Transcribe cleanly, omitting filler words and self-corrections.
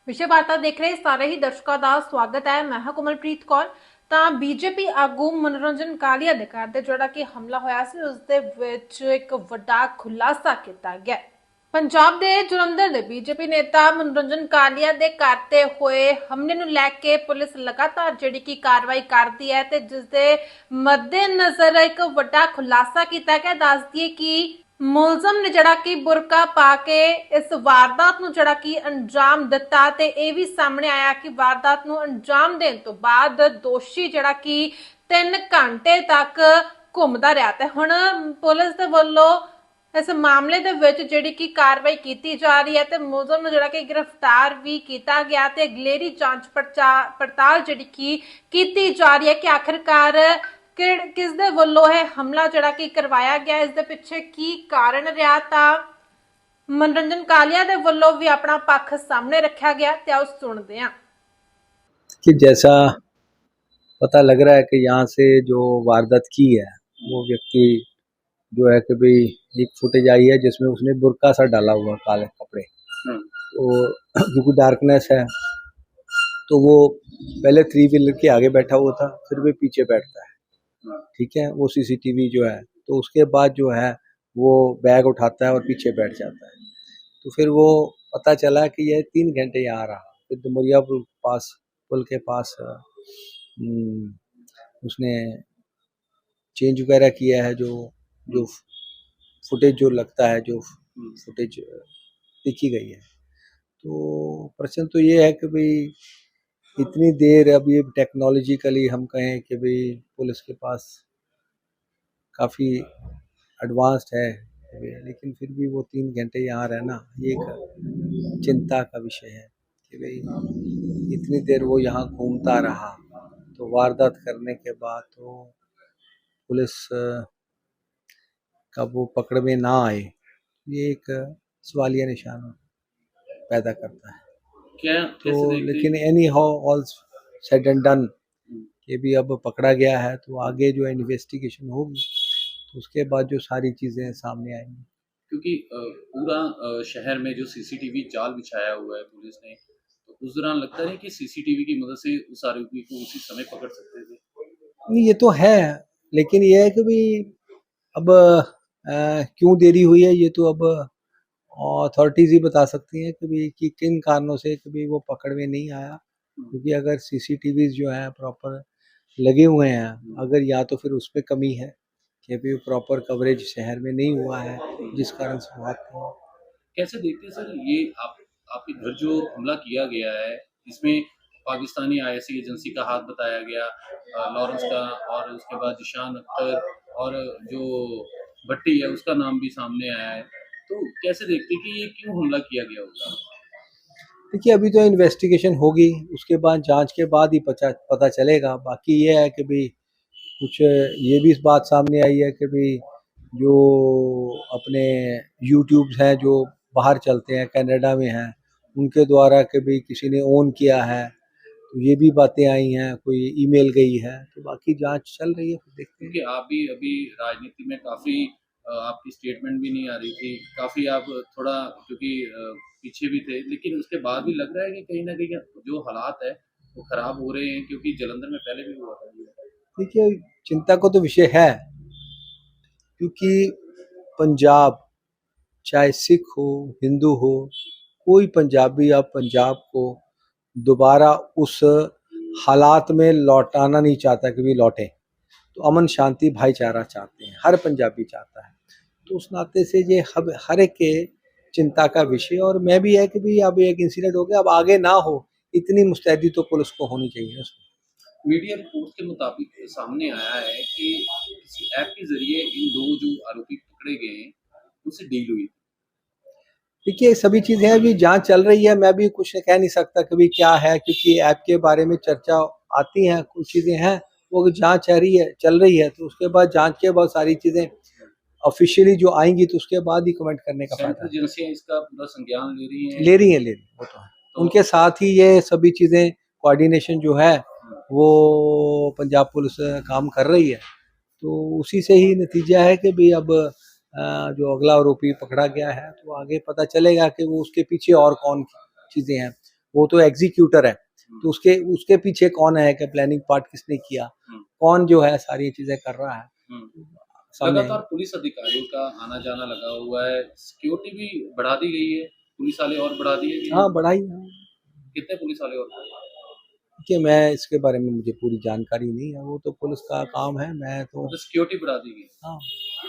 ਵਿਸ਼ੇ ਵਾਰਤਾ ਦੇਖ ਰਹੇ ਸਾਰੇ ਹੀ ਦਰਸ਼ਕਾਂ ਦਾ ਸਵਾਗਤ ਹੈ। ਮੈਂ ਹਾਂ ਕੋਮਲਪ੍ਰੀਤ ਕੌਰ। ਤਾਂ ਬੀਜੇਪੀ ਆਗੂ ਮਨੋਰੰਜਨ ਕਾਲੀਆ ਦੇ ਘਰ ਤੇ ਜਿਹੜਾ ਕਿ ਹਮਲਾ ਹੋਇਆ ਸੀ ਉਸ ਦੇ ਵਿੱਚ ਇੱਕ ਵੱਡਾ ਖੁਲਾਸਾ ਕੀਤਾ ਗਿਆ। ਪੰਜਾਬ ਦੇ ਜਲੰਧਰ ਦੇ ਬੀਜੇਪੀ ਨੇਤਾ ਮਨੋਰੰਜਨ ਕਾਲੀਆ ਦੇ ਘਰ ਤੇ ਹੋਏ ਹਮਲੇ ਨੂੰ ਲੈ ਕੇ ਪੁਲਿਸ ਲਗਾਤਾਰ ਜਿਹੜੀ ਕਿ ਕਾਰਵਾਈ ਕਰਦੀ ਹੈ ਤੇ ਜਿਸ ਦੇ ਮੱਦੇਨਜ਼ਰ ਇੱਕ ਵੱਡਾ ਖੁਲਾਸਾ ਕੀਤਾ ਗਿਆ। ਦੱਸ ਦਈਏ ਕਿ ਮੁਲਜ਼ਮ ਨੇ ਜਿਹੜਾ ਕਿ ਬੁਰਕਾ ਪਾ ਕੇ ਇਸ ਵਾਰਦਾਤ ਨੂੰ ਜਿਹੜਾ ਕਿ ਅੰਜਾਮ ਦਿੱਤਾ ਤੇ ਇਹ ਵੀ ਸਾਹਮਣੇ ਆਇਆ ਕਿ ਵਾਰਦਾਤ ਨੂੰ ਅੰਜਾਮ ਦੇਣ ਤੋਂ ਬਾਅਦ ਦੋਸ਼ੀ ਜਿਹੜਾ ਕਿ 3 ਘੰਟੇ ਤੱਕ ਘੁੰਮਦਾ ਰਿਹਾ ਤੇ ਹੁਣ ਪੁਲਿਸ ਦੇ ਵੱਲੋਂ ਇਸ ਮਾਮਲੇ ਦੇ ਵਿੱਚ ਜਿਹੜੀ ਕਿ ਕਾਰਵਾਈ ਕੀਤੀ ਜਾ ਰਹੀ ਹੈ ਤੇ ਮੁਲਜ਼ਮ ਨੂੰ ਜਿਹੜਾ ਕਿ ਗ੍ਰਿਫਤਾਰ ਵੀ ਕੀਤਾ ਗਿਆ ਤੇ ਅਗਲੇਰੀ ਜਾਂਚ ਪੜਤਾਲ ਜਿਹੜੀ ਕਿ ਕੀਤੀ ਜਾ ਰਹੀ ਹੈ ਕਿ ਆਖਿਰਕਾਰ ਕਿਸ ਦੇ ਵੱਲੋਂ ਇਹ ਹਮਲਾ ਜਿਹੜਾ ਕਿ ਕਰਵਾਇਆ ਗਿਆ, ਇਸ ਦੇ ਪਿੱਛੇ ਕੀ ਕਾਰਨ ਰਿਹਾ। ਤਾਂ ਮਨੋਰੰਜਨ ਕਾਲੀਆ ਦੇ ਵੱਲੋਂ ਵੀ अपना पक्ष सामने रखा गया ते आओ सुनते हैं कि जैसा पता लग रहा है कि यहाँ से जो वारदात की है वो व्यक्ति जो है कि भाई एक फुटेज आई है जिसमें उसने बुर्का सा डाला हुआ काले कपड़े, तो क्योंकि डार्कनेस है तो वो पहले 3 व्हीलर के आगे बैठा हुआ था, फिर भी पीछे बैठता है। ठीक है, वो सीसीटीवी जो है तो उसके बाद जो है वो बैग उठाता है और पीछे बैठ जाता है। तो फिर वो पता चला कि ये 3 घंटे यहाँ रहा। फिर डुमरिया पुल के पास उसने चेंज वगैरह किया है। जो जो फुटेज जो लगता है, जो फुटेज दिखी गई है, तो प्रश्न तो ये है कि भाई इतनी देर, अब ये टेक्नोलॉजिकली हम कहें कि भाई पुलिस के पास काफ़ी एडवांस्ड है, लेकिन फिर भी वो 3 घंटे यहाँ रहना ये एक चिंता का विषय है कि भाई इतनी देर वो यहाँ घूमता रहा, तो वारदात करने के बाद तो पुलिस का वो पकड़ में ना आए, ये एक सवालिया निशान पैदा करता है। क्या तो लेकिन any how all said and done, ये भी अब पकड़ा गया है तो आगे जो इन्वेस्टिगेशन होगी तो उसके बाद जो सारी चीज़ें सामने आएंगी। क्योंकि पूरा शहर में जो सीसीटीवी जाल बिछाया हुआ है पुलिस ने, तो उस दौरान लगता है कि सीसीटीवी की मदद से उस आरोपी को उसी समय पकड़ सकते थे। नहीं, ये तो है, लेकिन ये है कि भाई अब क्यों देरी हुई है ये तो अब अथॉरिटीज़ ही बता सकती हैं कि भाई कि किन कारणों से कि भाई वो पकड़ में नहीं आया। क्योंकि अगर सीसीटीवीज जो है प्रॉपर लगे हुए हैं, अगर या तो फिर उस पर कमी है कि भाई प्रॉपर कवरेज शहर में नहीं हुआ है जिस कारण से बात नहीं। कैसे देखते हैं सर ये आपके घर जो हमला किया गया है, इसमें पाकिस्तानी आईएसआई एजेंसी का हाथ बताया गया, लॉरेंस का, और उसके बाद जिशान अख्तर और जो भट्टी है उसका नाम भी सामने आया है, तो कैसे देखते हैं कि ये क्यों हमला किया गया होगा? देखिए, अभी तो इन्वेस्टिगेशन होगी, उसके बाद जांच के बाद ही पता चलेगा। बाकी ये है कि भाई कुछ ये भी इस बात सामने आई है कि भाई जो अपने यूट्यूब्स हैं जो बाहर चलते हैं, कनाडा में हैं, उनके द्वारा कि भाई किसी ने ओन किया है, तो ये भी बातें आई हैं, कोई ईमेल गई है, तो बाकी जांच चल रही है, फिर देखते हैं। क्योंकि आप भी अभी राजनीति में काफ़ी आपकी स्टेटमेंट भी नहीं आ रही थी, काफ़ी आप थोड़ा क्योंकि पीछे भी थे, लेकिन उसके बाद भी लग रहा है कि कहीं ना कहीं जो हालात है वो खराब हो रहे हैं, क्योंकि जलंधर में पहले भी हुआ था ये। देखिए, चिंता को तो विषय है, क्योंकि पंजाब, चाहे सिख हो, हिंदू हो, कोई पंजाबी या पंजाब को दोबारा उस हालात में लौटाना नहीं चाहता कि भी लौटे। तो अमन शांति भाईचारा चाहते हैं, हर पंजाबी चाहता है। तो उस नाते से ये हर एक के चिंता का विषय, और मैं भी है कि भाई अब एक इंसिडेंट हो गया, अब आगे ना हो, इतनी मुस्तैदी तो पुलिस को होनी चाहिए उसमें। मीडिया रिपोर्ट के मुताबिक सामने आया है कि किसी ऐप के जरिए इन 2 जो आरोपी पकड़े गए हैं उनसे डील हुई। देखिए, सभी चीज़ें अभी जांच चल रही है, मैं भी कुछ कह नहीं सकता कि भाई क्या है, क्योंकि ऐप के बारे में चर्चा आती हैं, कुछ चीज़ें हैं वो जांच चल रही है, तो उसके बाद जांच के बाद सारी चीज़ें ऑफिशियली जो आएंगी तो उसके बाद ही कमेंट करने का फायदा है। एजेंसियां इसका पूरा संज्ञान ले रही हैं? ले रही हैं, वो तो है। तो उनके साथ ही ये सभी चीज़ें कोऑर्डिनेशन जो है वो पंजाब पुलिस काम कर रही है, तो उसी से ही नतीजा है कि भाई अब जो अगला आरोपी पकड़ा गया है तो आगे पता चलेगा कि वो उसके पीछे और कौन चीज़ें हैं। वो तो एग्जीक्यूटर है, तो उसके उसके पीछे कौन है कि प्लानिंग पार्ट किसने किया, कौन जो है सारी चीजें कर रहा है सामने लगातार पुलिस अधिकारियों का आना जाना लगा हुआ है, सिक्योरिटी भी बढ़ा दी गई है, पुलिस वाले और बढ़ा दिए गए हैं। हाँ बढ़ाई है। कितने पुलिस वाले और कि मैं इसके बारे में मुझे पूरी जानकारी नहीं है, वो तो पुलिस का काम है, मैं तो तो सिक्योरिटी बढ़ा दी गई। हाँ